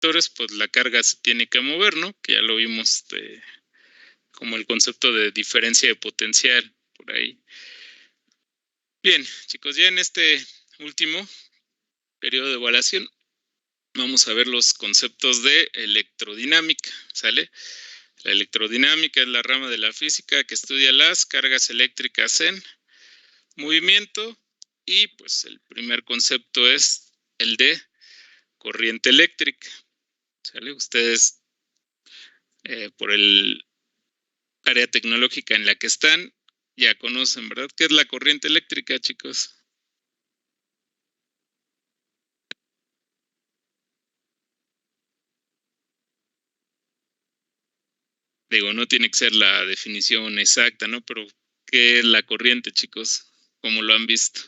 pues la carga se tiene que mover, ¿no? Que ya lo vimos como el concepto de diferencia de potencial por ahí. Bien, chicos, ya en este último periodo de evaluación vamos a ver los conceptos de electrodinámica, ¿sale? La electrodinámica es la rama de la física que estudia las cargas eléctricas en movimiento y pues el primer concepto es el de corriente eléctrica, ¿sale? Ustedes por el área tecnológica en la que están ya conocen, ¿verdad? ¿Qué es la corriente eléctrica, chicos? Digo, no tiene que ser la definición exacta, ¿no? Pero ¿qué es la corriente, chicos? ¿Cómo lo han visto?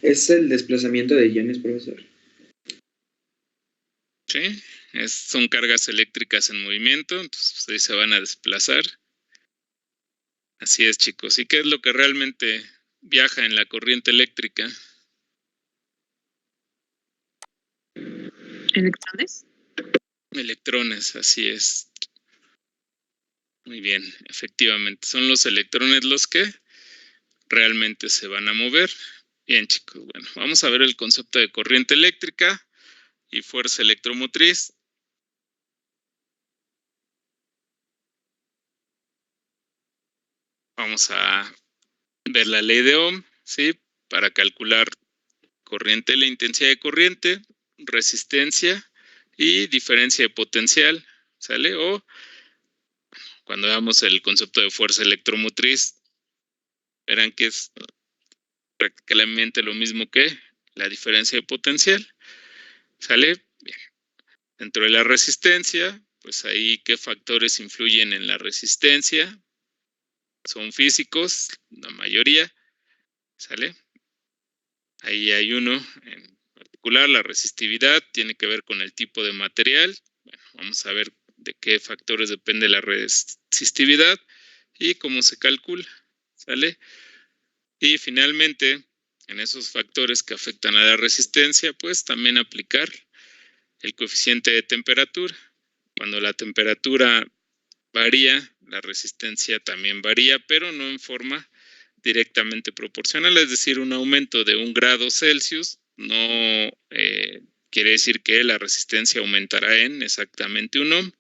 Es el desplazamiento de iones, profesor. Sí, son cargas eléctricas en movimiento, entonces pues, ahí se van a desplazar. Así es, chicos. ¿Y qué es lo que realmente viaja en la corriente eléctrica? ¿Electrones? Electrones, así es. Muy bien, efectivamente. Son los electrones los que realmente se van a mover. Bien, chicos, bueno, vamos a ver el concepto de corriente eléctrica y fuerza electromotriz. Vamos a ver la ley de Ohm, ¿sí? Para calcular corriente, la intensidad de corriente, resistencia y diferencia de potencial, ¿sale? O cuando veamos el concepto de fuerza electromotriz, verán que es prácticamente lo mismo que la diferencia de potencial, ¿sale? Bien. Dentro de la resistencia, pues ahí qué factores influyen en la resistencia, son físicos, la mayoría, ¿sale? Ahí hay uno en particular, la resistividad, tiene que ver con el tipo de material. Bueno, vamos a ver de qué factores depende la resistividad y cómo se calcula, ¿sale? Y finalmente, en esos factores que afectan a la resistencia, pues también aplicar el coeficiente de temperatura. Cuando la temperatura varía, la resistencia también varía, pero no en forma directamente proporcional, es decir, un aumento de 1 grado Celsius no quiere decir que la resistencia aumentará en exactamente 1 ohm.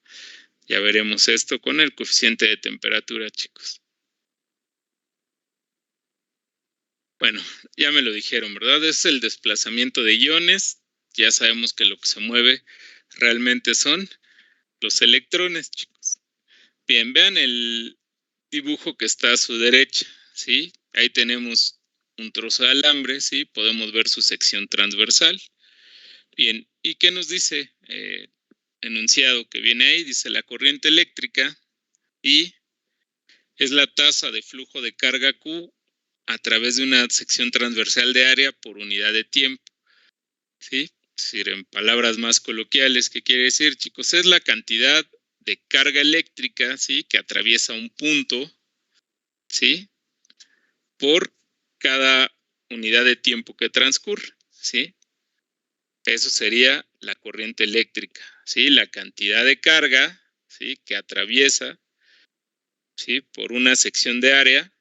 Ya veremos esto con el coeficiente de temperatura, chicos. Bueno, ya me lo dijeron, ¿verdad? Es el desplazamiento de iones. Ya sabemos que lo que se mueve realmente son los electrones, chicos. Bien, vean el dibujo que está a su derecha, ¿sí? Ahí tenemos un trozo de alambre, ¿sí? Podemos ver su sección transversal. Bien, ¿y qué nos dice enunciado que viene ahí? Dice la corriente eléctrica y es la tasa de flujo de carga Q a través de una sección transversal de área por unidad de tiempo, ¿sí? Es decir, en palabras más coloquiales, ¿qué quiere decir, chicos? Es la cantidad de carga eléctrica, ¿sí? Que atraviesa un punto, ¿sí? Por cada unidad de tiempo que transcurre, ¿sí? Eso sería la corriente eléctrica, ¿sí? La cantidad de carga, ¿sí? Que atraviesa, ¿sí? Por una sección de área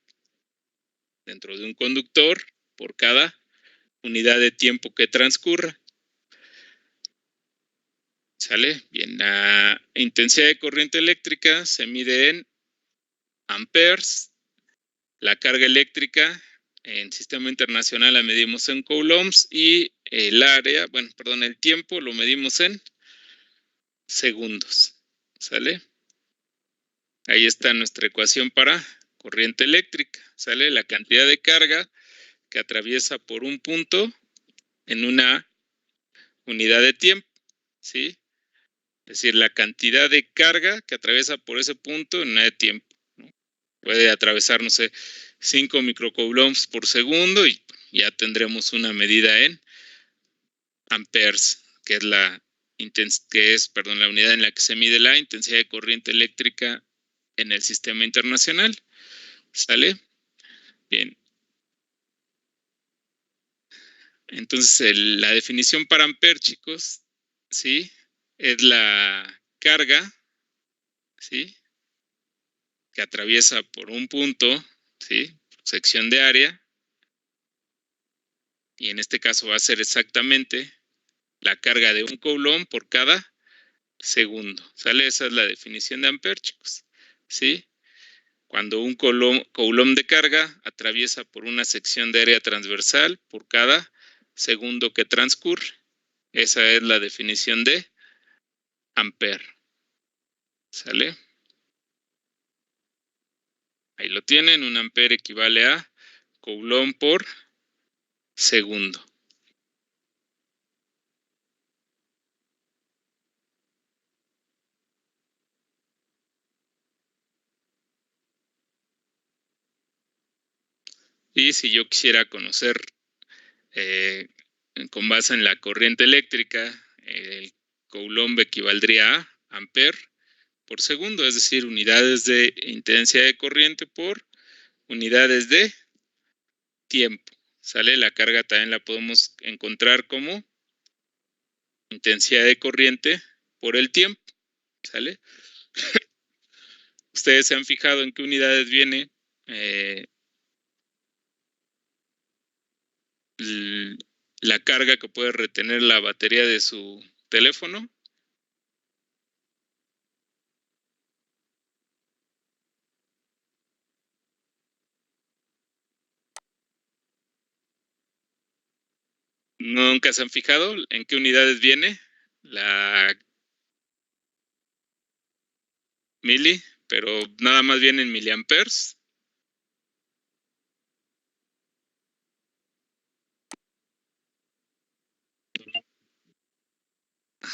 dentro de un conductor por cada unidad de tiempo que transcurra. ¿Sale? Bien, la intensidad de corriente eléctrica se mide en amperes. La carga eléctrica en sistema internacional la medimos en coulombs y el área, bueno, perdón, el tiempo lo medimos en segundos. ¿Sale? Ahí está nuestra ecuación para corriente eléctrica. ¿Sale? La cantidad de carga que atraviesa por un punto en una unidad de tiempo. ¿Sí? Es decir, la cantidad de carga que atraviesa por ese punto en unidad de tiempo, ¿no? Puede atravesar, no sé, 5 microcoulombs por segundo y ya tendremos una medida en amperes, que es la la unidad en la que se mide la intensidad de corriente eléctrica en el sistema internacional. ¿Sale? Bien. Entonces, la definición para amper, chicos, ¿sí? Es la carga, ¿sí? Que atraviesa por un punto, ¿sí? Sección de área. Y en este caso va a ser exactamente la carga de un coulomb por cada segundo. ¿Sale? Esa es la definición de amper, chicos. ¿Sí? Cuando un coulomb de carga atraviesa por una sección de área transversal por cada segundo que transcurre. Esa es la definición de amper. ¿Sale? Ahí lo tienen. Un amper equivale a coulomb por segundo. Y si yo quisiera conocer con base en la corriente eléctrica, el coulomb equivaldría a amper por segundo, es decir, unidades de intensidad de corriente por unidades de tiempo. ¿Sale? La carga también la podemos encontrar como intensidad de corriente por el tiempo. ¿Sale? Ustedes se han fijado en qué unidades viene la carga que puede retener la batería de su teléfono. ¿Nunca se han fijado en qué unidades viene la mili? Pero nada más viene en miliamperes.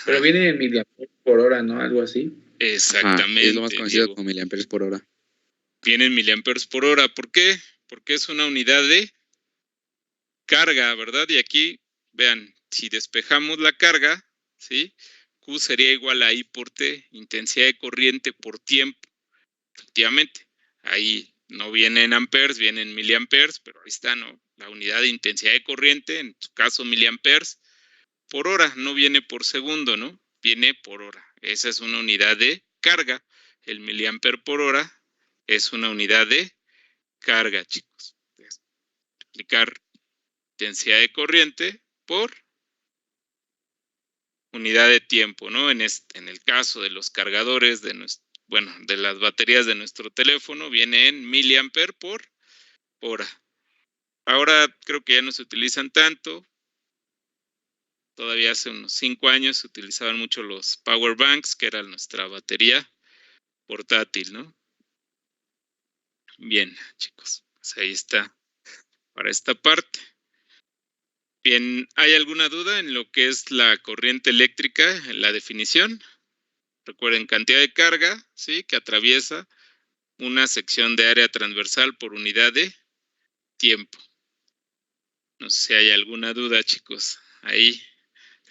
Pero viene en miliamperes por hora, ¿no? Algo así. Exactamente. Ajá, es lo más conocido Diego. como miliamperes por hora. Viene en miliamperes por hora. ¿Por qué? Porque es una unidad de carga, ¿verdad? Y aquí, vean, si despejamos la carga, ¿sí? Q sería igual a I por T, intensidad de corriente por tiempo. Efectivamente, ahí no viene en amperes, viene en miliamperes, pero ahí está, ¿no? La unidad de intensidad de corriente, en su caso miliamperes, por hora, no viene por segundo, ¿no? Viene por hora. Esa es una unidad de carga. El miliamper por hora es una unidad de carga, chicos. Multiplicar intensidad de corriente por unidad de tiempo, ¿no? En el caso de los cargadores de las baterías de nuestro teléfono, viene en miliamper por hora. Ahora creo que ya no se utilizan tanto. Todavía hace unos 5 años se utilizaban mucho los power banks, que era nuestra batería portátil, ¿no? Bien, chicos, pues ahí está para esta parte. Bien, ¿hay alguna duda en lo que es la corriente eléctrica, en la definición? Recuerden, cantidad de carga, ¿sí? Que atraviesa una sección de área transversal por unidad de tiempo. No sé si hay alguna duda, chicos, ahí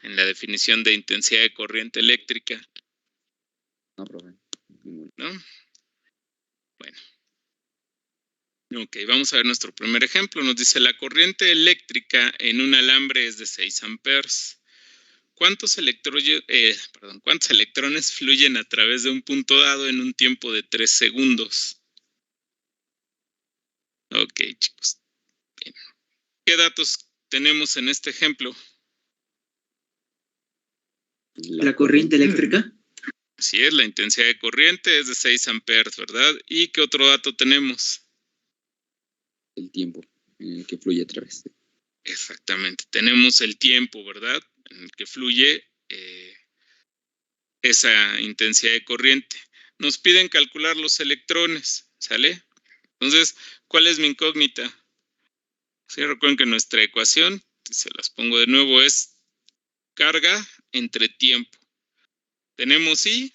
en la definición de intensidad de corriente eléctrica. No, profe. ¿No? Bueno. Ok, vamos a ver nuestro primer ejemplo. Nos dice, la corriente eléctrica en un alambre es de 6 amperes. ¿Cuántos electrones fluyen a través de un punto dado en un tiempo de 3 segundos? Ok, chicos. Bien. ¿Qué datos tenemos en este ejemplo? ¿La corriente eléctrica? Así es, la intensidad de corriente es de 6 amperes, ¿verdad? ¿Y qué otro dato tenemos? El tiempo en el que fluye a través. Exactamente, tenemos el tiempo, ¿verdad? En el que fluye esa intensidad de corriente. Nos piden calcular los electrones, ¿sale? Entonces, ¿cuál es mi incógnita? Sí, recuerden que nuestra ecuación, se las pongo de nuevo, es carga entre tiempo. Tenemos I.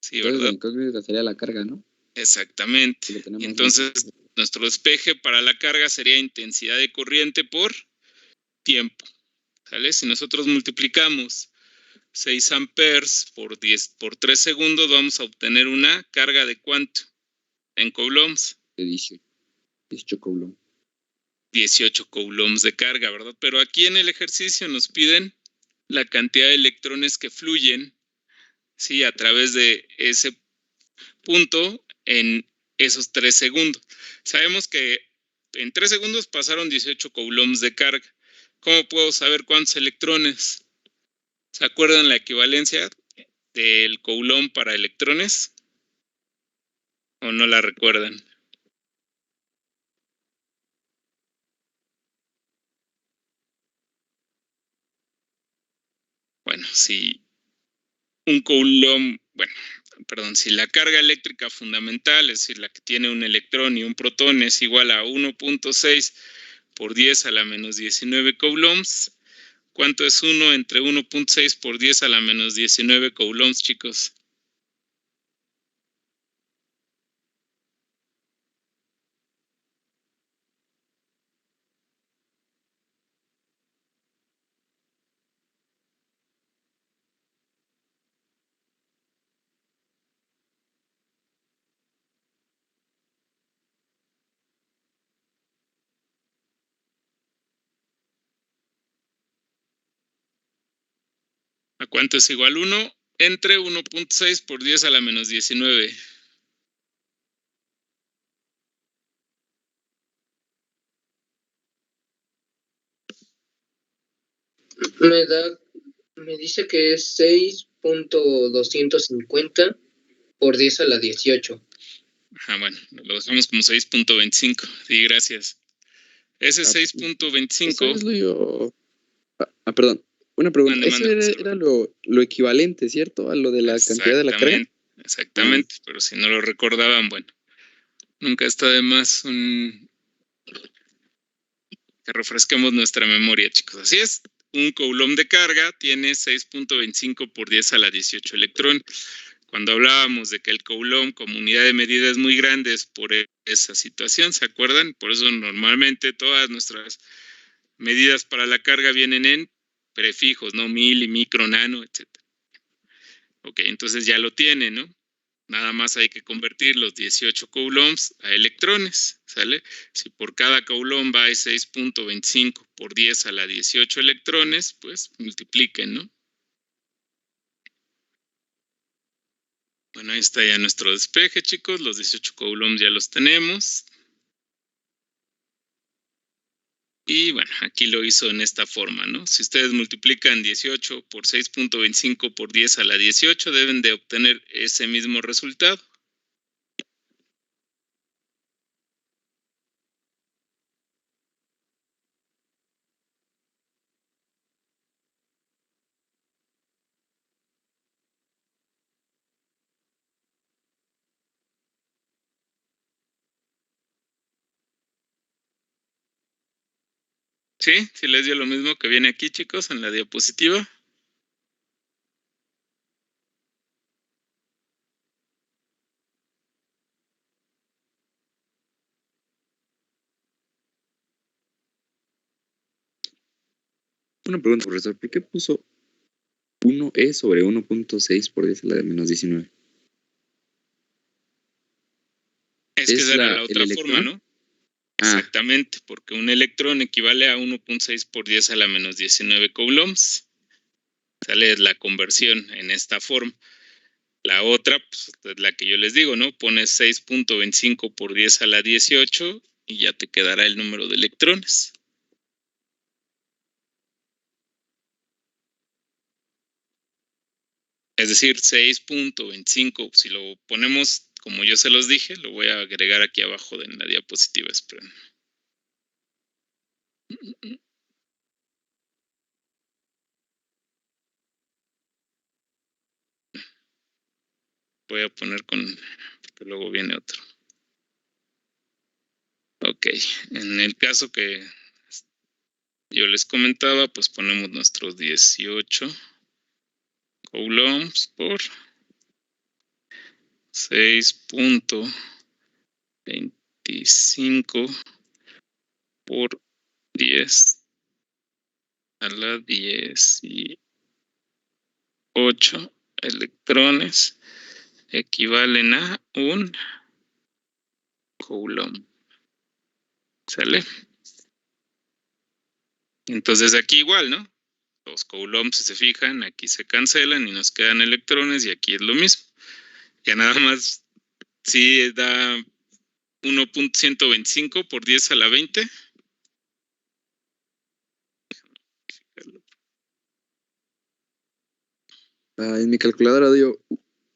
Sí, Entonces, ¿verdad? la incógnita sería la carga, ¿no? Exactamente. Si lo tenemos Entonces, nuestro despeje para la carga sería intensidad de corriente por tiempo, ¿sale? Si nosotros multiplicamos 6 amperes por 3 segundos, vamos a obtener una carga de ¿cuánto? En coulombs. De 18 coulombs. 18 coulombs de carga, ¿verdad? Pero aquí en el ejercicio nos piden la cantidad de electrones que fluyen, ¿sí? A través de ese punto en esos 3 segundos. Sabemos que en 3 segundos pasaron 18 coulombs de carga. ¿Cómo puedo saber cuántos electrones? ¿Se acuerdan la equivalencia del coulomb para electrones? ¿O no la recuerdan? Bueno, si un coulomb, si la carga eléctrica fundamental, es decir, la que tiene un electrón y un protón, es igual a 1.6 por 10 a la menos 19 coulombs, ¿cuánto es 1 entre 1.6 por 10 a la menos 19 coulombs, chicos? ¿A cuánto es igual 1? Entre 1.6 por 10 a la menos 19. Me dice que es 6.250 por 10 a la 18. Bueno, lo dejamos como 6.25. Sí, gracias. Ese 6.25. Eso es lo... perdón. Una pregunta. Eso era lo equivalente, ¿cierto? A lo de la cantidad de la carga. Exactamente. Pero si no lo recordaban, bueno, nunca está de más que refresquemos nuestra memoria, chicos. Así es. Un coulomb de carga tiene 6.25 por 10 a la 18 electrones. Cuando hablábamos de que el coulomb como unidad de medida es muy grande, es por esa situación, ¿se acuerdan? Por eso normalmente todas nuestras medidas para la carga vienen en prefijos, ¿no? Mili, micro, nano, etc. Ok, entonces ya lo tiene, ¿no? Nada más hay que convertir los 18 coulombs a electrones, ¿sale? Si por cada coulomb hay 6.25 por 10 a la 18 electrones, pues multipliquen, ¿no? Bueno, ahí está ya nuestro despeje, chicos. Los 18 coulombs ya los tenemos. Y bueno, aquí lo hizo en esta forma, ¿no? Si ustedes multiplican 18 por 6.25 por 10 a la 18, deben de obtener ese mismo resultado. ¿Sí? ¿Sí les dio lo mismo que viene aquí, chicos, en la diapositiva? Una pregunta, profesor. ¿Por qué puso 1E sobre 1.6 por 10 a la menos 19? Es que esa era la otra forma, ¿no? Exactamente, porque un electrón equivale a 1.6 por 10 a la menos 19 coulombs. Sale la conversión en esta forma. La otra, pues, es la que yo les digo, ¿no? Pones 6.25 por 10 a la 18 y ya te quedará el número de electrones. Es decir, 6.25, si lo ponemos como yo se los dije, lo voy a agregar aquí abajo en la diapositiva, esperen. Voy a poner porque luego viene otro. Ok, en el caso que yo les comentaba, pues ponemos nuestros 18 coulombs por 6.25 25 por 10 a la 18 electrones equivalen a un coulomb. ¿Sale? Entonces aquí igual, ¿no? Los coulombs, si se fijan, aquí se cancelan y nos quedan electrones y aquí es lo mismo. Ya nada más, sí da 1.125 por 10 a la 20. En mi calculadora dio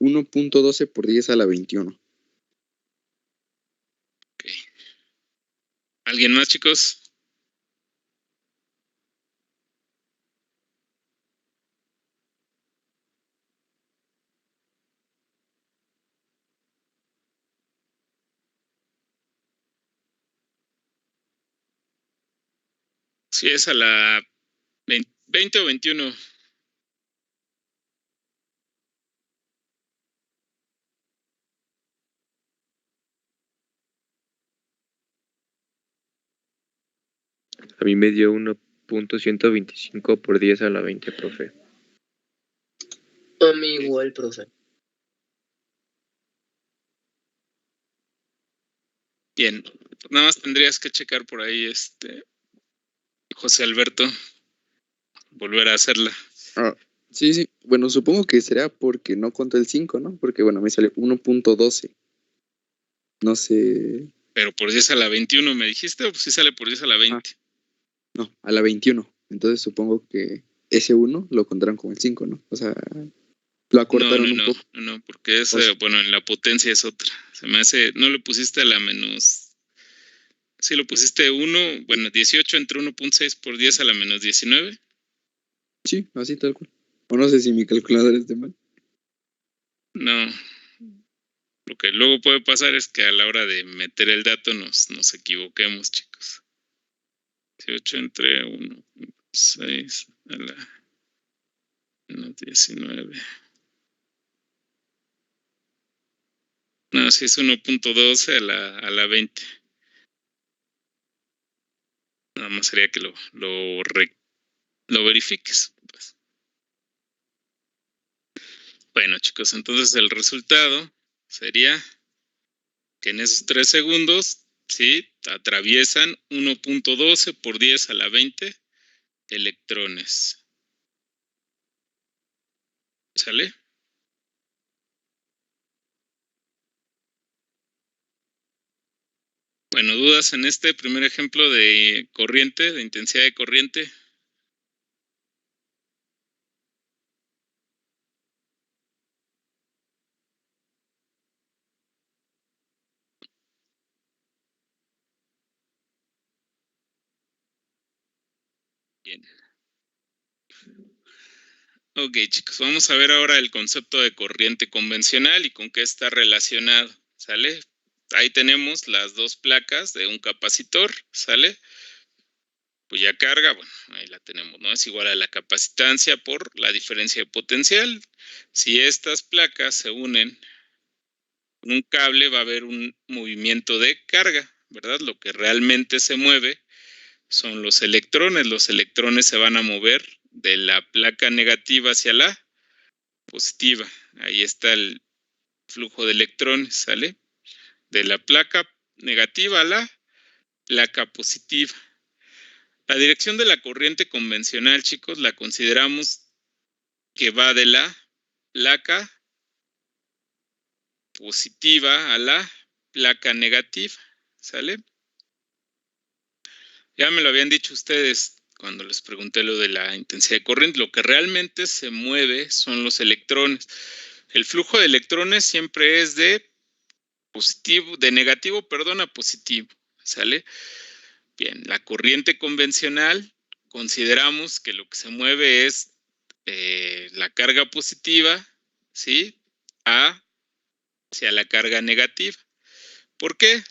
1.12 por 10 a la 21. Ok. ¿Alguien más, chicos? Sí, es a la 20 o 21. A mí me dio 1.125 por 10 a la 20, profe. A mí igual, profe. Bien, nada más tendrías que checar por ahí, José Alberto, volver a hacerla. Sí. Bueno, supongo que será porque no conté el 5, ¿no? Porque, bueno, me sale 1.12. No sé. Pero por 10 a la 21 me dijiste, o pues sí sale por 10 a la 20. No, a la 21. Entonces supongo que ese 1 lo contaron como el 5, ¿no? O sea, lo acortaron un poco. No, porque bueno, en la potencia es otra. Se me hace, no le pusiste a la menos. Sí, lo pusiste 1, bueno, 18 entre 1.6 por 10 a la menos 19. Sí, así tal cual. O no sé si mi calculadora es de mal. No. Lo que luego puede pasar es que a la hora de meter el dato nos equivoquemos, chicos. 18 entre 1.6 a la menos 19. No, sí es 1.12 a la 20. Nada más sería que lo verifiques. Pues. Bueno, chicos, entonces el resultado sería que en esos 3 segundos, ¿sí? Atraviesan 1.12 por 10 a la 20 electrones. ¿Sale? Bueno, ¿dudas en este primer ejemplo de corriente, de intensidad de corriente? Bien. Ok, chicos, vamos a ver ahora el concepto de corriente convencional y con qué está relacionado, ¿sale? Ahí tenemos las dos placas de un capacitor, ¿sale? Cuya carga, bueno, ahí la tenemos, ¿no? Es igual a la capacitancia por la diferencia de potencial. Si estas placas se unen con un cable, va a haber un movimiento de carga, ¿verdad? Lo que realmente se mueve son los electrones. Los electrones se van a mover de la placa negativa hacia la positiva. Ahí está el flujo de electrones, ¿sale? De la placa negativa a la placa positiva. La dirección de la corriente convencional, chicos, la consideramos que va de la placa positiva a la placa negativa, ¿sale? Ya me lo habían dicho ustedes cuando les pregunté lo de la intensidad de corriente. Lo que realmente se mueve son los electrones. El flujo de electrones siempre es de negativo, a positivo, ¿sale? Bien, la corriente convencional, consideramos que lo que se mueve es la carga positiva, ¿sí? Hacia la carga negativa. ¿Por qué?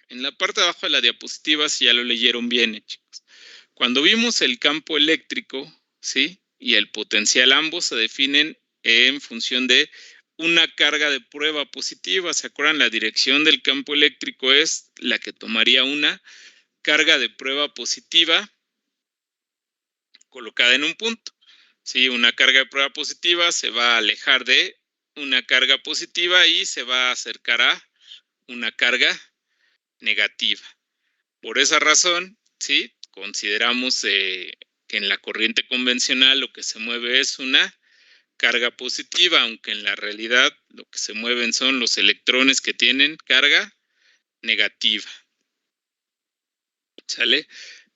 En la parte de abajo de la diapositiva, si ya lo leyeron bien, chicos. Cuando vimos el campo eléctrico, ¿sí? Y el potencial, ambos se definen en función de una carga de prueba positiva. ¿Se acuerdan? La dirección del campo eléctrico es la que tomaría una carga de prueba positiva colocada en un punto. Sí, una carga de prueba positiva se va a alejar de una carga positiva y se va a acercar a una carga negativa. Por esa razón, sí, consideramos que en la corriente convencional lo que se mueve es una carga positiva, aunque en la realidad lo que se mueven son los electrones que tienen carga negativa. ¿Sale?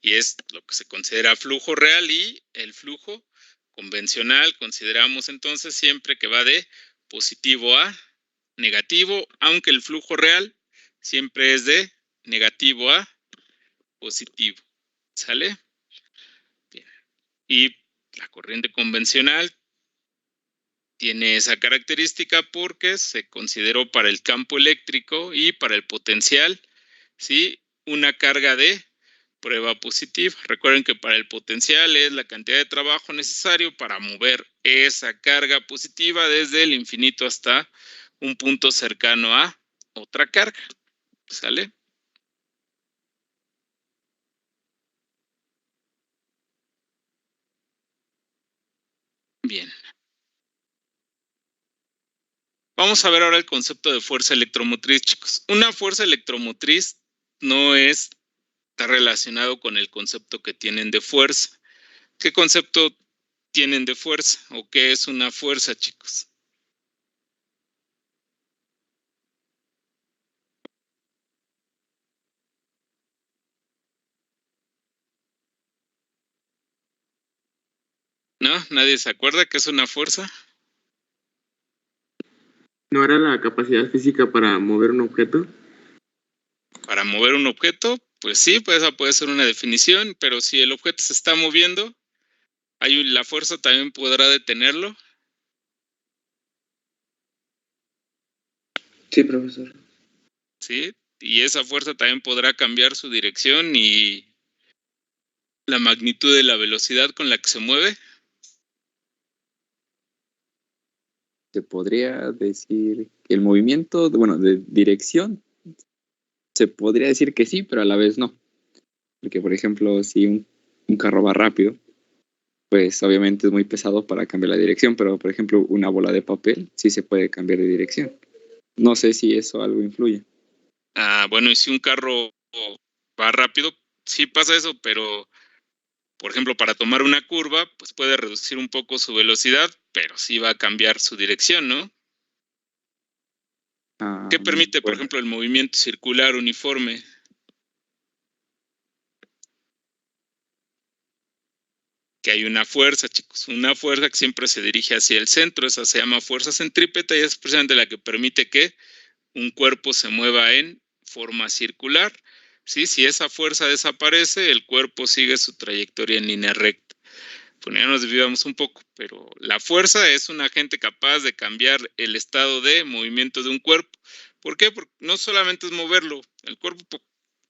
Y es lo que se considera flujo real, y el flujo convencional consideramos entonces siempre que va de positivo a negativo, aunque el flujo real siempre es de negativo a positivo. ¿Sale? Bien. Y la corriente convencional tiene esa característica porque se consideró para el campo eléctrico y para el potencial, ¿sí?, una carga de prueba positiva. Recuerden que para el potencial es la cantidad de trabajo necesario para mover esa carga positiva desde el infinito hasta un punto cercano a otra carga. ¿Sale? Bien. Vamos a ver ahora el concepto de fuerza electromotriz, chicos. Una fuerza electromotriz no está relacionado con el concepto que tienen de fuerza. ¿Qué concepto tienen de fuerza? ¿O qué es una fuerza, chicos? ¿No? ¿Nadie se acuerda qué es una fuerza? ¿No era la capacidad física para mover un objeto? Para mover un objeto, pues sí, pues esa puede ser una definición, pero si el objeto se está moviendo, la fuerza también podrá detenerlo. Sí, profesor. ¿Sí? Y esa fuerza también podrá cambiar su dirección y la magnitud de la velocidad con la que se mueve. Se podría decir que el movimiento, bueno, de dirección, se podría decir que sí, pero a la vez no. Porque, por ejemplo, si un carro va rápido, pues obviamente es muy pesado para cambiar la dirección, pero, por ejemplo, una bola de papel sí se puede cambiar de dirección. No sé si eso algo influye. Bueno, y si un carro va rápido, sí pasa eso, pero, por ejemplo, para tomar una curva, pues puede reducir un poco su velocidad, pero sí va a cambiar su dirección, ¿no? ¿Qué permite, por Bueno, ejemplo, el movimiento circular uniforme? Que hay una fuerza, chicos, una fuerza que siempre se dirige hacia el centro. Esa se llama fuerza centrípeta y es precisamente la que permite que un cuerpo se mueva en forma circular. ¿Sí? Si esa fuerza desaparece, el cuerpo sigue su trayectoria en línea recta. Bueno, ya nos desviamos un poco, pero la fuerza es un agente capaz de cambiar el estado de movimiento de un cuerpo. ¿Por qué? Porque no solamente es moverlo, el cuerpo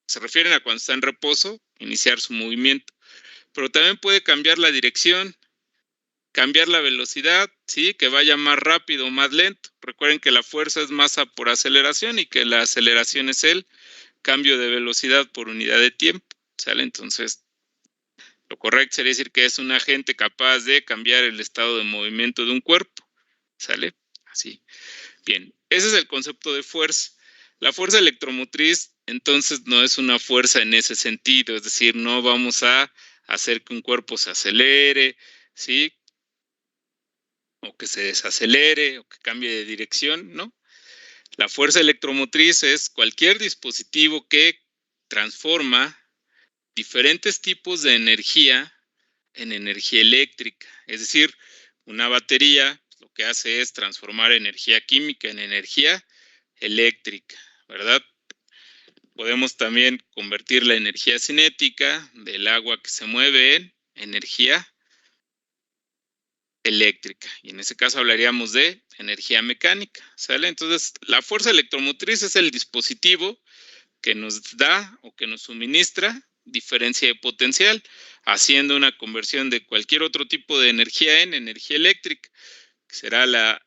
se refiere a cuando está en reposo, iniciar su movimiento, pero también puede cambiar la dirección, cambiar la velocidad, ¿sí? Que vaya más rápido o más lento. Recuerden que la fuerza es masa por aceleración y que la aceleración es el cambio de velocidad por unidad de tiempo, ¿sale? Entonces, lo correcto sería decir que es un agente capaz de cambiar el estado de movimiento de un cuerpo, ¿sale? Así. Bien, ese es el concepto de fuerza. La fuerza electromotriz, entonces, no es una fuerza en ese sentido, es decir, no vamos a hacer que un cuerpo se acelere, ¿sí? O que se desacelere, o que cambie de dirección, ¿no? La fuerza electromotriz es cualquier dispositivo que transforma diferentes tipos de energía en energía eléctrica. Es decir, una batería lo que hace es transformar energía química en energía eléctrica, ¿verdad? Podemos también convertir la energía cinética del agua que se mueve en energía eléctrica. Y en ese caso hablaríamos de energía mecánica, ¿sale? Entonces, la fuerza electromotriz es el dispositivo que nos da o que nos suministra diferencia de potencial, haciendo una conversión de cualquier otro tipo de energía en energía eléctrica, que será la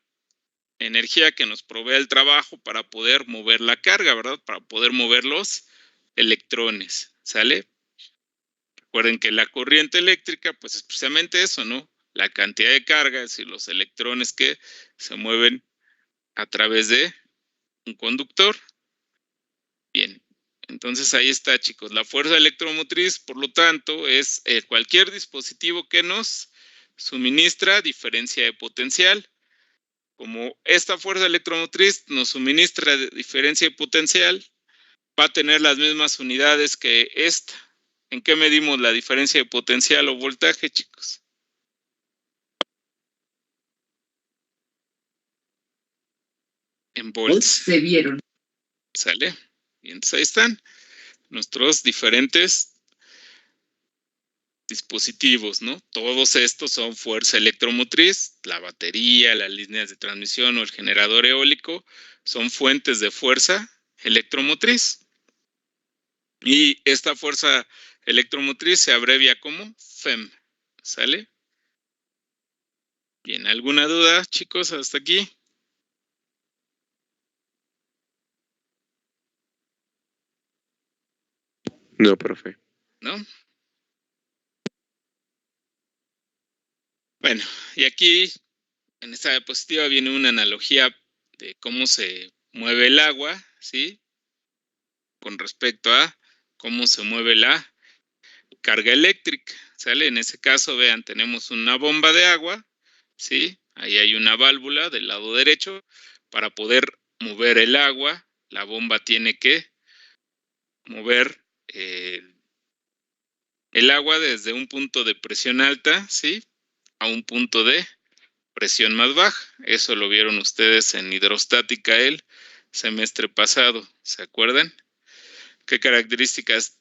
energía que nos provee el trabajo para poder mover la carga, ¿verdad? Para poder mover los electrones, ¿sale? Recuerden que la corriente eléctrica, pues es precisamente eso, ¿no? La cantidad de carga, es decir, los electrones que se mueven a través de un conductor. Bien, entonces ahí está, chicos. La fuerza electromotriz, por lo tanto, es cualquier dispositivo que nos suministra diferencia de potencial. Como esta fuerza electromotriz nos suministra diferencia de potencial, va a tener las mismas unidades que esta. ¿En qué medimos la diferencia de potencial o voltaje, chicos? En volts. Se vieron. ¿Sale? Y entonces ahí están nuestros diferentes dispositivos, ¿no? Todos estos son fuerza electromotriz, la batería, las líneas de transmisión o el generador eólico son fuentes de fuerza electromotriz. Y esta fuerza electromotriz se abrevia como FEM, ¿sale? Bien, ¿alguna duda, chicos, hasta aquí? No, profe. ¿No? Bueno, y aquí en esta diapositiva viene una analogía de cómo se mueve el agua, ¿sí? Con respecto a cómo se mueve la carga eléctrica, ¿sale? En ese caso, vean, tenemos una bomba de agua, ¿sí? Ahí hay una válvula del lado derecho. Para poder mover el agua, la bomba tiene que mover el agua desde un punto de presión alta, ¿sí? A un punto de presión más baja. Eso lo vieron ustedes en hidrostática el semestre pasado, ¿se acuerdan? ¿Qué características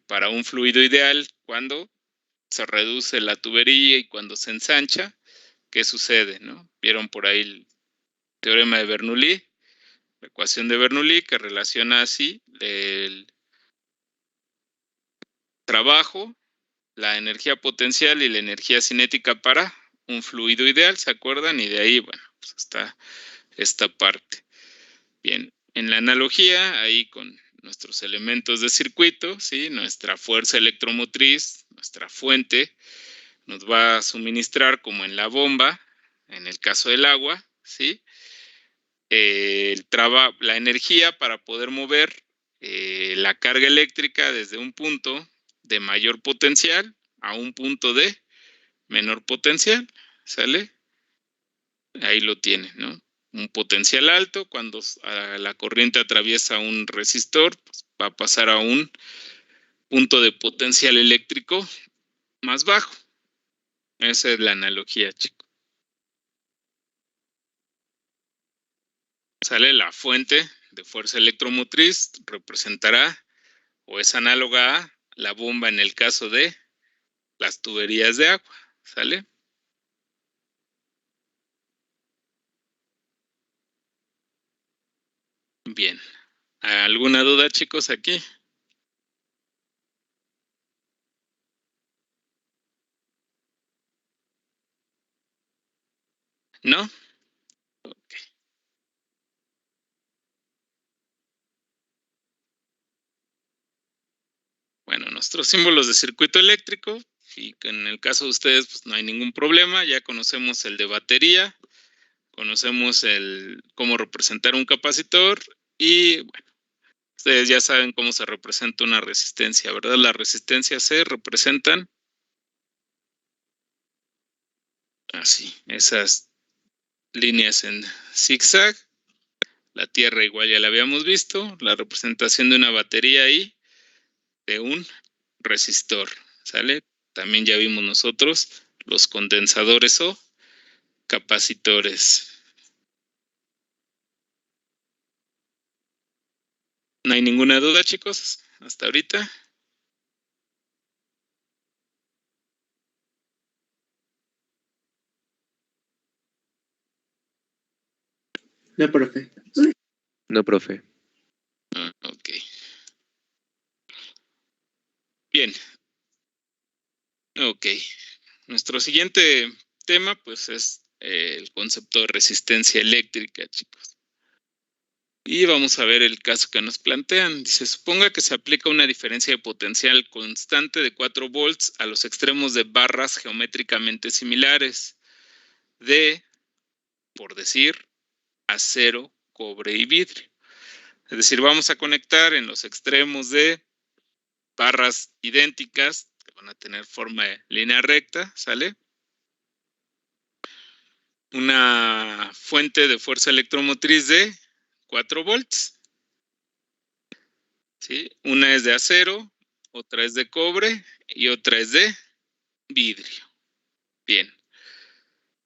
para un fluido ideal cuando se reduce la tubería y cuando se ensancha? ¿Qué sucede, no? Vieron por ahí el teorema de Bernoulli, la ecuación de Bernoulli que relaciona así el trabajo, la energía potencial y la energía cinética para un fluido ideal, ¿se acuerdan? Y de ahí, bueno, pues está esta parte. Bien, en la analogía, ahí con nuestros elementos de circuito, ¿sí? Nuestra fuerza electromotriz, nuestra fuente, nos va a suministrar, como en la bomba, en el caso del agua, ¿sí? La energía para poder mover la carga eléctrica desde un punto de mayor potencial a un punto de menor potencial, ¿sale? Ahí lo tienen, ¿no? Un potencial alto, cuando la corriente atraviesa un resistor, pues va a pasar a un punto de potencial eléctrico más bajo. Esa es la analogía, chicos. Sale la fuente de fuerza electromotriz, representará o es análoga a la bomba en el caso de las tuberías de agua, ¿sale? Bien. ¿Alguna duda, chicos, aquí? ¿No? Ok. Bueno, nuestros símbolos de circuito eléctrico, y en el caso de ustedes, pues no hay ningún problema. Ya conocemos el de batería, conocemos el cómo representar un capacitor y, bueno, ustedes ya saben cómo se representa una resistencia, ¿verdad? Las resistencias se representan así, esas líneas en zigzag. La Tierra igual ya la habíamos visto, la representación de una batería y de un resistor, ¿sale? También ya vimos nosotros los condensadores o capacitores. ¿No hay ninguna duda, chicos? Hasta ahorita. No, profe. No, profe. Ok. Bien. Ok. Nuestro siguiente tema, pues, es el concepto de resistencia eléctrica, chicos. Y vamos a ver el caso que nos plantean. Dice, suponga que se aplica una diferencia de potencial constante de 4 volts a los extremos de barras geométricamente similares de, por decir, acero, cobre y vidrio. Es decir, vamos a conectar en los extremos de barras idénticas, que van a tener forma de línea recta, ¿sale? Una fuente de fuerza electromotriz de 4 volts. ¿Sí? Una es de acero, otra es de cobre y otra es de vidrio. Bien.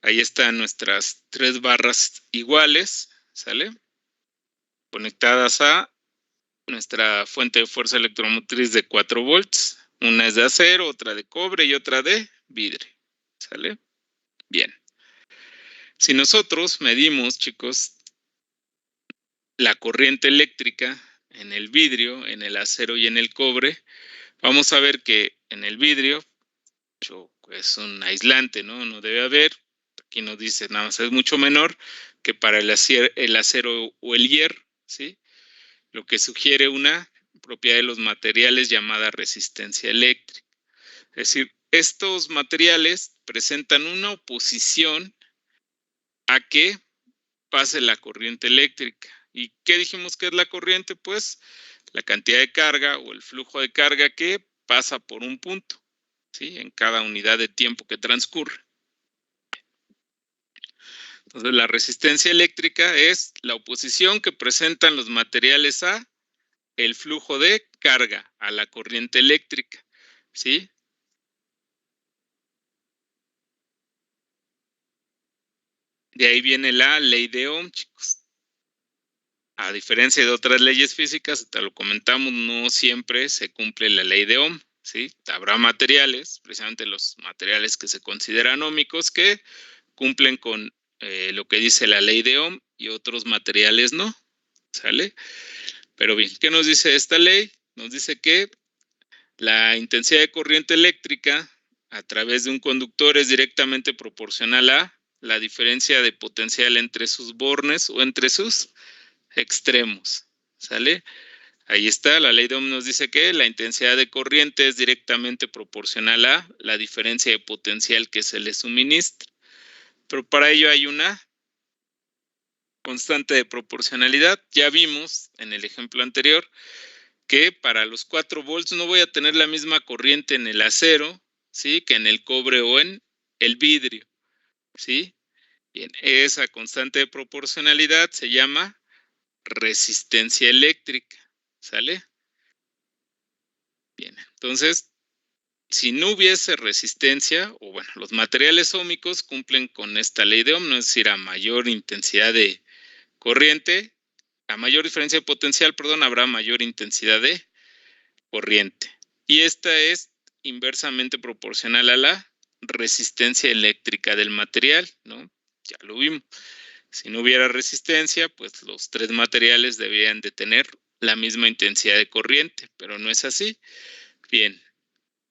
Ahí están nuestras 3 barras iguales, ¿sale? Conectadas a nuestra fuente de fuerza electromotriz de 4 volts. Una es de acero, otra de cobre y otra de vidrio, ¿sale? Bien. Si nosotros medimos, chicos, la corriente eléctrica en el vidrio, en el acero y en el cobre, vamos a ver que en el vidrio es un aislante, ¿no? No debe haber. Aquí nos dice nada más es mucho menor que para el acero o el hierro, ¿sí? Lo que sugiere una propiedad de los materiales llamada resistencia eléctrica. Es decir, estos materiales presentan una oposición a que pase la corriente eléctrica. ¿Y qué dijimos que es la corriente? Pues la cantidad de carga o el flujo de carga que pasa por un punto, ¿sí? En cada unidad de tiempo que transcurre. Entonces, la resistencia eléctrica es la oposición que presentan los materiales a el flujo de carga, a la corriente eléctrica, ¿sí? De ahí viene la ley de Ohm, chicos. A diferencia de otras leyes físicas, te lo comentamos, no siempre se cumple la ley de Ohm, ¿sí? Habrá materiales, precisamente los materiales que se consideran óhmicos, que cumplen con lo que dice la ley de Ohm y otros materiales no, ¿sale? Pero bien, ¿qué nos dice esta ley? Nos dice que la intensidad de corriente eléctrica a través de un conductor es directamente proporcional a la diferencia de potencial entre sus bornes o entre sus extremos, ¿sale? Ahí está, la ley de Ohm nos dice que la intensidad de corriente es directamente proporcional a la diferencia de potencial que se le suministra. Pero para ello hay una constante de proporcionalidad. Ya vimos en el ejemplo anterior que para los 4 volts no voy a tener la misma corriente en el acero, ¿sí? Que en el cobre o en el vidrio, ¿sí? Bien, esa constante de proporcionalidad se llama resistencia eléctrica, ¿sale? Bien, entonces, si no hubiese resistencia, o bueno, los materiales óhmicos cumplen con esta ley de Ohm, ¿no? Es decir, a mayor intensidad de corriente, a mayor diferencia de potencial, perdón, habrá mayor intensidad de corriente. Y esta es inversamente proporcional a la resistencia eléctrica del material, ¿no? Ya lo vimos. Si no hubiera resistencia, pues los 3 materiales deberían de tener la misma intensidad de corriente, pero no es así. Bien,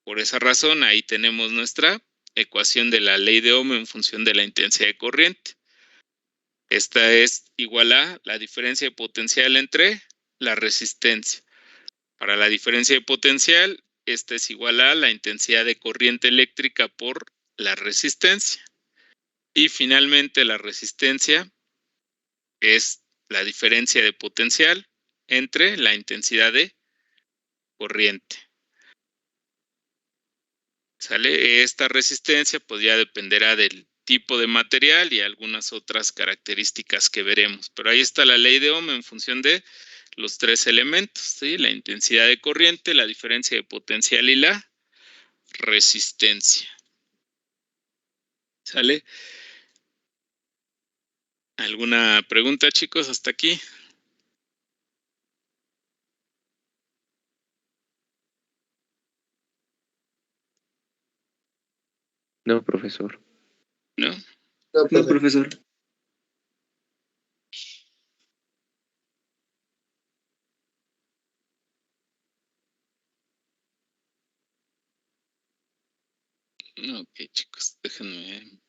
por esa razón ahí tenemos nuestra ecuación de la ley de Ohm en función de la intensidad de corriente. Esta es igual a la diferencia de potencial entre la resistencia. Para la diferencia de potencial, esta es igual a la intensidad de corriente eléctrica por la resistencia. Y finalmente la resistencia es la diferencia de potencial entre la intensidad de corriente. ¿Sale? Esta resistencia pues ya dependerá del tipo de material y algunas otras características que veremos. Pero ahí está la ley de Ohm en función de los 3 elementos, ¿sí? La intensidad de corriente, la diferencia de potencial y la resistencia. ¿Sale? ¿Alguna pregunta, chicos, hasta aquí? No, profesor. ¿No? No, profesor. Ok, chicos, déjenme.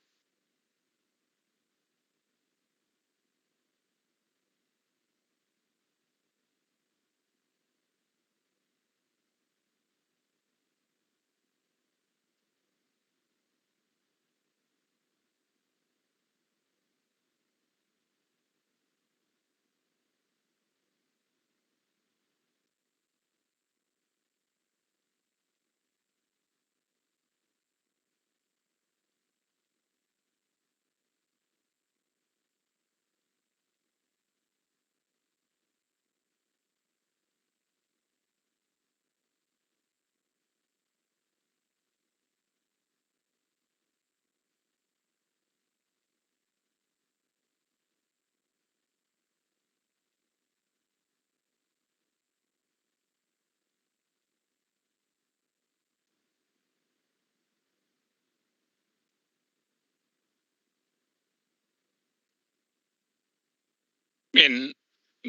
Bien,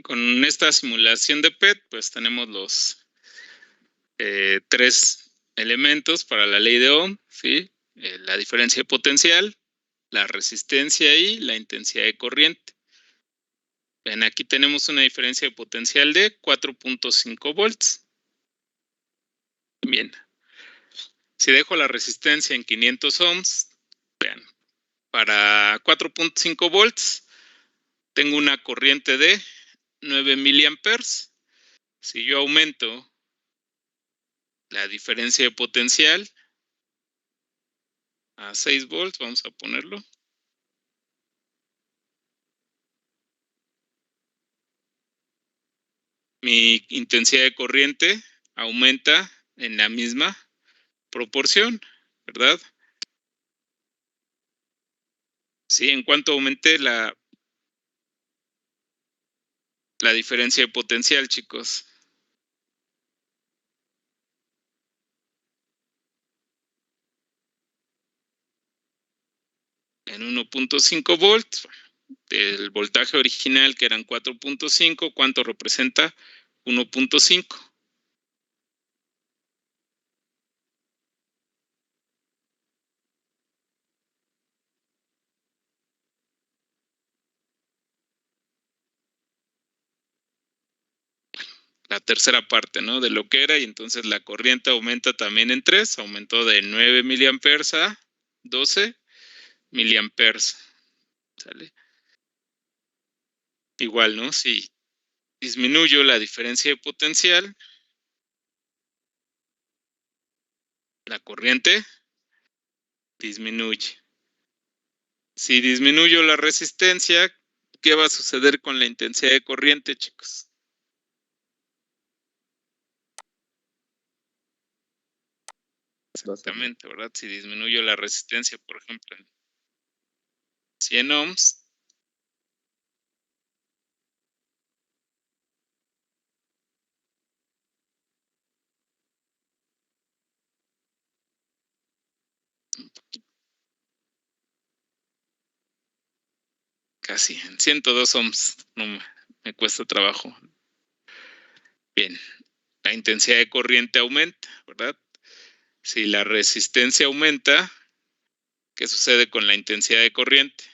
con esta simulación de PET, pues tenemos los 3 elementos para la ley de Ohm, ¿sí? La diferencia de potencial, la resistencia y la intensidad de corriente. Ven, aquí tenemos una diferencia de potencial de 4.5 volts. Bien. Si dejo la resistencia en 500 ohms, vean, para 4.5 volts tengo una corriente de 9 miliamperes. Si yo aumento la diferencia de potencial a 6 volts, vamos a ponerlo. Mi intensidad de corriente aumenta en la misma proporción, ¿verdad? Sí, en cuanto aumente la diferencia de potencial, chicos. En 1.5 volts, del voltaje original que eran 4.5, ¿cuánto representa? 1.5. La tercera parte, ¿no? De lo que era, y entonces la corriente aumenta también en 3, aumentó de 9 miliamperes a 12 miliamperes. ¿Sale? Igual, ¿no? Si disminuyo la diferencia de potencial, la corriente disminuye. Si disminuyo la resistencia, ¿qué va a suceder con la intensidad de corriente, chicos? Exactamente, ¿verdad? Si disminuyo la resistencia, por ejemplo, en 100 ohms, casi en 102 ohms, no me cuesta trabajo. Bien, la intensidad de corriente aumenta, ¿verdad? Si la resistencia aumenta, ¿qué sucede con la intensidad de corriente?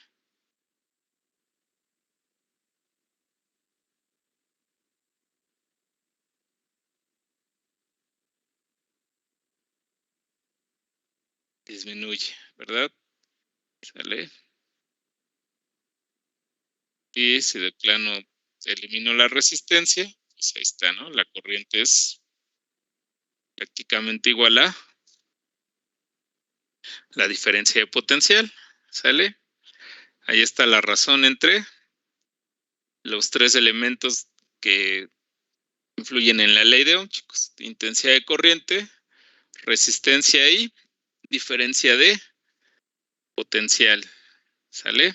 Disminuye, ¿verdad? ¿Sale? Y si de plano elimino la resistencia, pues ahí está, ¿no? La corriente es prácticamente igual a la diferencia de potencial, ¿sale? Ahí está la razón entre los 3 elementos que influyen en la ley de Ohm, chicos. Intensidad de corriente, resistencia y diferencia de potencial, ¿sale?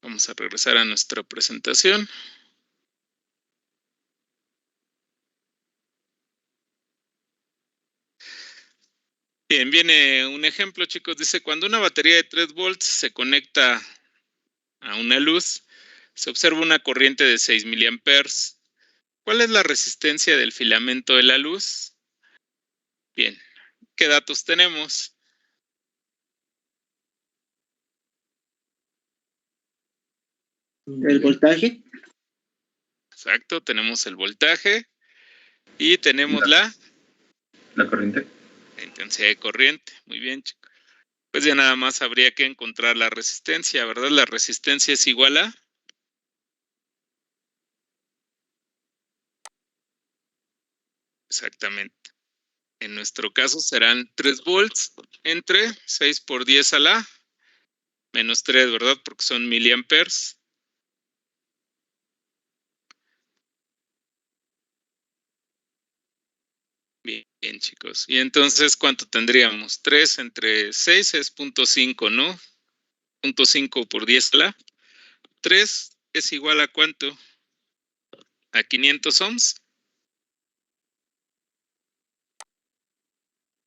Vamos a regresar a nuestra presentación. Bien, viene un ejemplo, chicos. Dice, cuando una batería de 3 volts se conecta a una luz, se observa una corriente de 6 miliamperes. ¿Cuál es la resistencia del filamento de la luz? Bien, ¿qué datos tenemos? El voltaje. Exacto, tenemos el voltaje y tenemos la corriente. la intensidad de corriente. Muy bien, chicos. Pues ya nada más habría que encontrar la resistencia, ¿verdad? La resistencia es igual a... Exactamente. En nuestro caso serán 3 volts entre 6 por 10 a la menos 3, ¿verdad? Porque son miliamperes. Bien, chicos. Y entonces, ¿cuánto tendríamos? 3 entre 6 es 0.5, ¿no? 0.5 por 10 a la 3 es igual a ¿cuánto? A 500 ohms.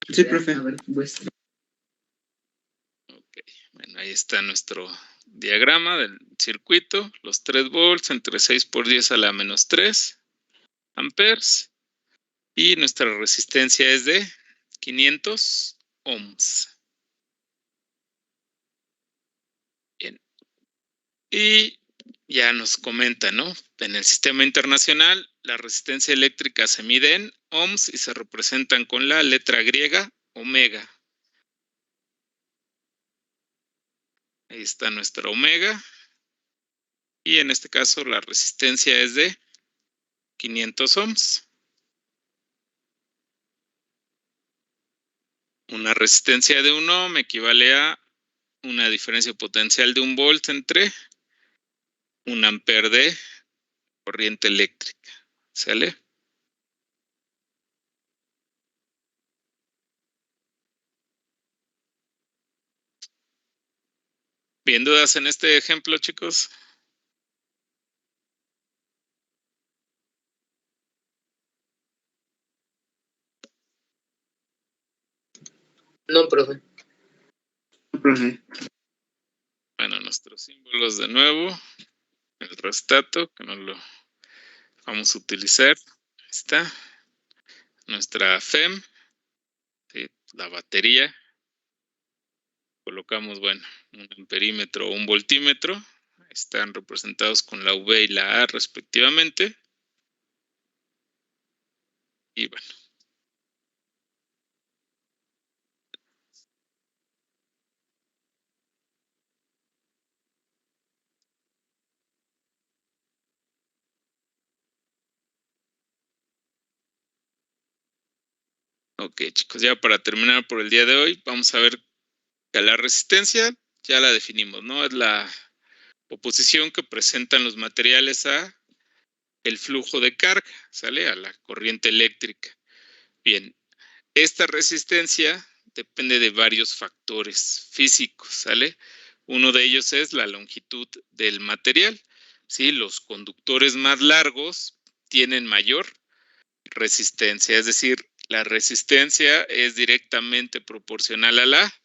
Sí, profe. A ver, pues. Ok, bueno, ahí está nuestro diagrama del circuito, los 3 volts entre 6 por 10 a la menos 3 amperes y nuestra resistencia es de 500 ohms. Bien. Y ya nos comenta, ¿no? En el sistema internacional, la resistencia eléctrica se mide en ohms y se representan con la letra griega omega. Ahí está nuestra omega. Y en este caso la resistencia es de 500 ohms. Una resistencia de 1 ohm equivale a una diferencia potencial de 1 volt entre 1 ampere de corriente eléctrica. ¿Sale? ¿Bien dudas en este ejemplo, chicos? No, profe. Profe. Bueno, nuestros símbolos de nuevo. El rheostato, que no lo vamos a utilizar. Ahí está. Nuestra FEM. ¿Sí? La batería. Colocamos, bueno, un amperímetro o un voltímetro. Están representados con la V y la A respectivamente. Y bueno. Ok, chicos, ya para terminar por el día de hoy, vamos a ver que la resistencia ya la definimos, ¿no? Es la oposición que presentan los materiales a el flujo de carga, ¿sale? A la corriente eléctrica. Bien, esta resistencia depende de varios factores físicos, ¿sale? Uno de ellos es la longitud del material, ¿sí? Los conductores más largos tienen mayor resistencia, es decir, la resistencia es directamente proporcional a la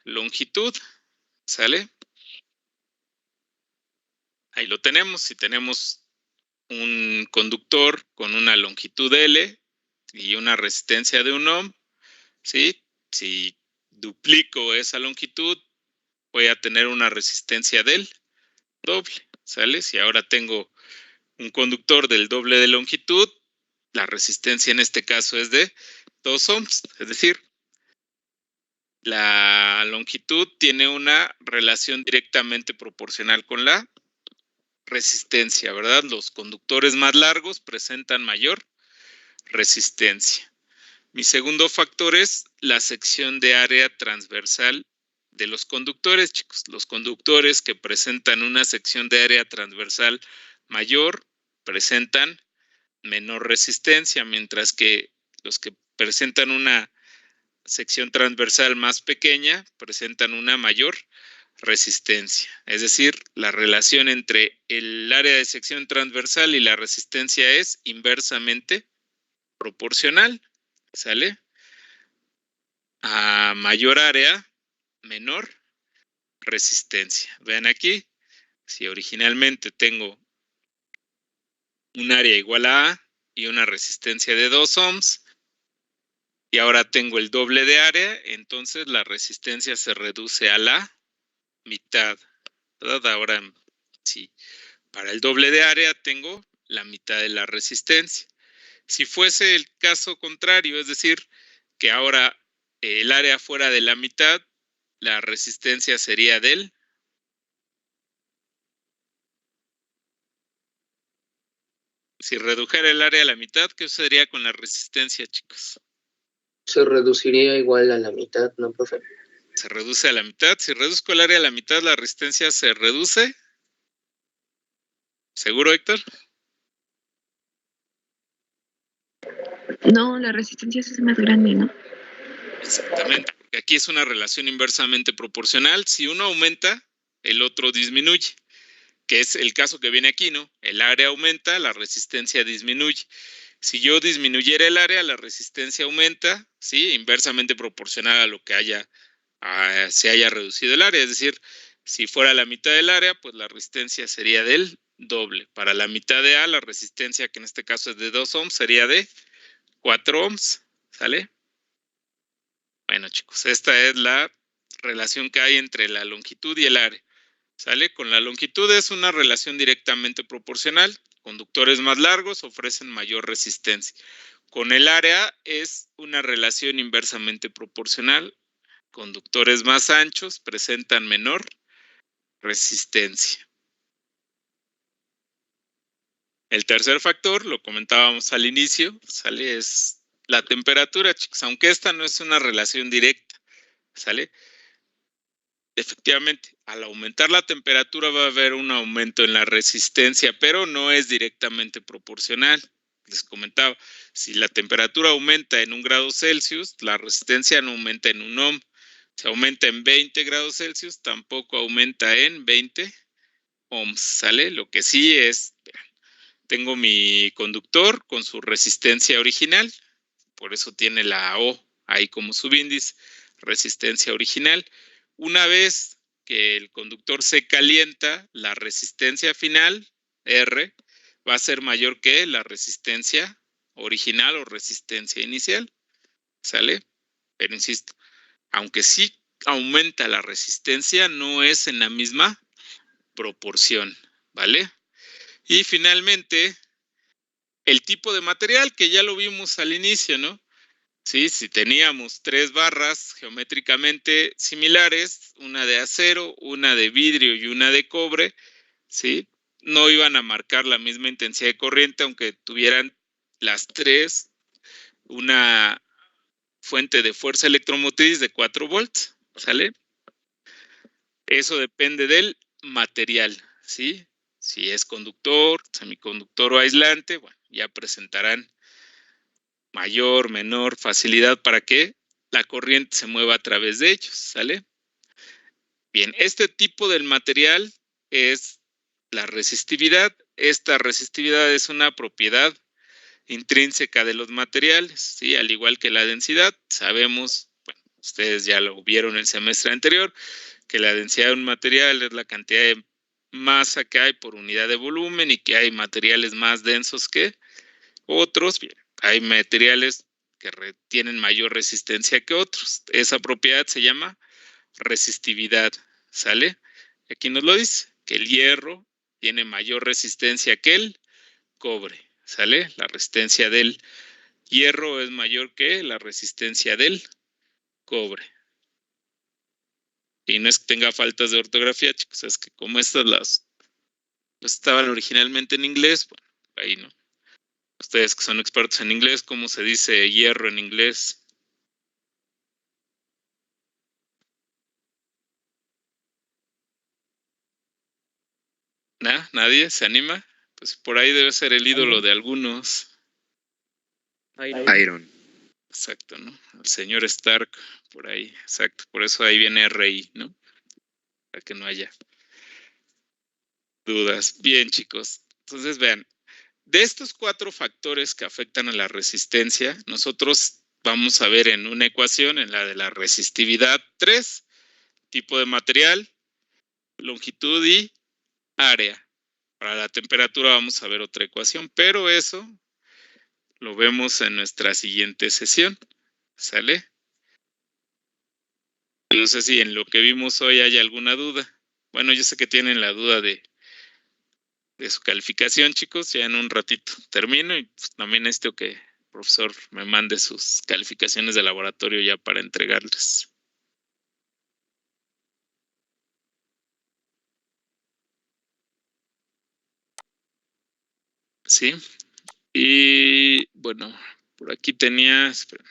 longitud, ¿sale? Ahí lo tenemos. Si tenemos un conductor con una longitud L y una resistencia de 1 ohm, ¿sí? Si duplico esa longitud, voy a tener una resistencia del doble, ¿sale? Si ahora tengo un conductor del doble de longitud, la resistencia en este caso es de 2 ohms, es decir, la longitud tiene una relación directamente proporcional con la resistencia, ¿verdad? Los conductores más largos presentan mayor resistencia. Mi segundo factor es la sección de área transversal de los conductores, chicos. Los conductores que presentan una sección de área transversal mayor presentan menor resistencia, mientras que los que presentan una sección transversal más pequeña presentan una mayor resistencia. Es decir, la relación entre el área de sección transversal y la resistencia es inversamente proporcional, ¿sale? A mayor área, menor resistencia. Vean aquí, si originalmente tengo un área igual a A y una resistencia de 2 ohms, y ahora tengo el doble de área, entonces la resistencia se reduce a la mitad, ¿verdad? Ahora, si para el doble de área tengo la mitad de la resistencia. Si fuese el caso contrario, es decir, que ahora el área fuera de la mitad, la resistencia sería del... Si redujera el área a la mitad, ¿qué sucedería con la resistencia, chicos? Se reduciría igual a la mitad, ¿no, profe? Se reduce a la mitad. Si reduzco el área a la mitad, la resistencia se reduce. ¿Seguro, Héctor? No, la resistencia es más grande, ¿no? Exactamente, porque aquí es una relación inversamente proporcional. Si uno aumenta, el otro disminuye, que es el caso que viene aquí, ¿no? El área aumenta, la resistencia disminuye. Si yo disminuyera el área, la resistencia aumenta, ¿sí? Inversamente proporcional a lo que se haya reducido el área. Es decir, si fuera la mitad del área, pues la resistencia sería del doble. Para la mitad de A, la resistencia, que en este caso es de 2 ohms, sería de 4 ohms, ¿sale? Bueno, chicos, esta es la relación que hay entre la longitud y el área, ¿sale? Con la longitud es una relación directamente proporcional. Conductores más largos ofrecen mayor resistencia. Con el área es una relación inversamente proporcional. Conductores más anchos presentan menor resistencia. El tercer factor, lo comentábamos al inicio, ¿sale? Es la temperatura, chicos, aunque esta no es una relación directa, ¿sale? Efectivamente, al aumentar la temperatura va a haber un aumento en la resistencia, pero no es directamente proporcional. Les comentaba, si la temperatura aumenta en 1 grado Celsius, la resistencia no aumenta en 1 ohm. Si aumenta en 20 grados Celsius, tampoco aumenta en 20 ohms, ¿sale? Lo que sí es, tengo mi conductor con su resistencia original, por eso tiene la O ahí como subíndice, resistencia original. Una vez que el conductor se calienta, la resistencia final, R, va a ser mayor que la resistencia original o resistencia inicial, ¿sale? Pero insisto, aunque sí aumenta la resistencia, no es en la misma proporción, ¿vale? Y finalmente, el tipo de material que ya lo vimos al inicio, ¿no? Sí, si teníamos 3 barras geométricamente similares, una de acero, una de vidrio y una de cobre, ¿sí? No iban a marcar la misma intensidad de corriente, aunque tuvieran las 3 una fuente de fuerza electromotriz de 4 volts, ¿sale? Eso depende del material, ¿sí? Si es conductor, semiconductor o aislante, bueno, ya presentarán mayor, menor facilidad para que la corriente se mueva a través de ellos, ¿sale? Bien, este tipo del material es la resistividad. Esta resistividad es una propiedad intrínseca de los materiales, ¿sí? Al igual que la densidad, sabemos, bueno, ustedes ya lo vieron el semestre anterior, que la densidad de un material es la cantidad de masa que hay por unidad de volumen y que hay materiales más densos que otros. Bien, hay materiales que tienen mayor resistencia que otros. Esa propiedad se llama resistividad, ¿sale? Aquí nos lo dice, que el hierro tiene mayor resistencia que el cobre, ¿sale? La resistencia del hierro es mayor que la resistencia del cobre. Y no es que tenga faltas de ortografía, chicos, es que como estas estaban originalmente en inglés, bueno, ahí no. Ustedes que son expertos en inglés, ¿cómo se dice hierro en inglés? ¿Nadie se anima? Pues por ahí debe ser el ídolo de algunos. Iron. Exacto, ¿no? El señor Stark, por ahí, exacto. Por eso ahí viene RI, ¿no? Para que no haya dudas. Bien, chicos. Entonces, vean, de estos 4 factores que afectan a la resistencia, nosotros vamos a ver en una ecuación, en la de la resistividad 3, tipo de material, longitud y área. Para la temperatura vamos a ver otra ecuación, pero eso lo vemos en nuestra siguiente sesión, ¿sale? No sé si en lo que vimos hoy hay alguna duda. Bueno, yo sé que tienen la duda de su calificación, chicos, ya en un ratito termino y pues, también necesito que el profesor me mande sus calificaciones de laboratorio ya para entregarles. Sí, y bueno, por aquí tenía, espérame.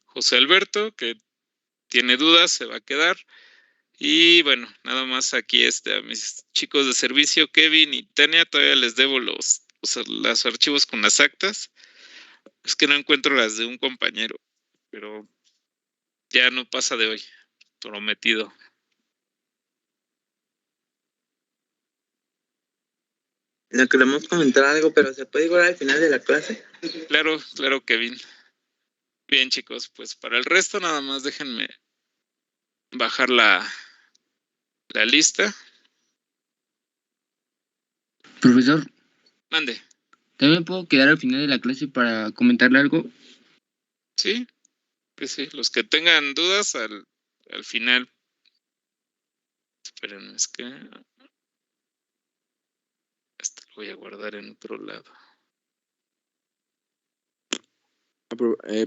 José Alberto, que tiene dudas, se va a quedar. Y bueno, nada más aquí a mis chicos de servicio, Kevin y Tania, todavía les debo los archivos con las actas. Es que no encuentro las de un compañero, pero ya no pasa de hoy, prometido. No queremos comentar algo, pero ¿se puede igual al final de la clase? Claro, claro, Kevin. Bien, chicos, pues para el resto nada más déjenme bajar la lista. Profesor, Mande. ¿también me puedo quedar al final de la clase para comentarle algo? Sí, sí. Los que tengan dudas al final. Esperen, es que este lo voy a guardar en otro lado.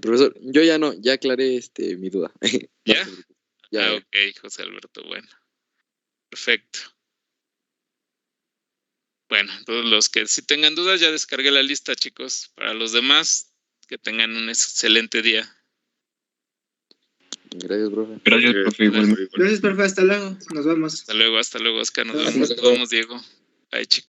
Profesor, yo ya aclaré mi duda. ¿Ya? Ya. Ok, José Alberto, bueno. Perfecto. Bueno, todos los que sí tengan dudas, ya descargué la lista, chicos. Para los demás, que tengan un excelente día. Gracias, profe. Gracias, profe. Igualmente. Gracias, profe. Hasta luego. Nos vemos. Hasta luego, Oscar. Nos vemos, Diego. Bye, chicos.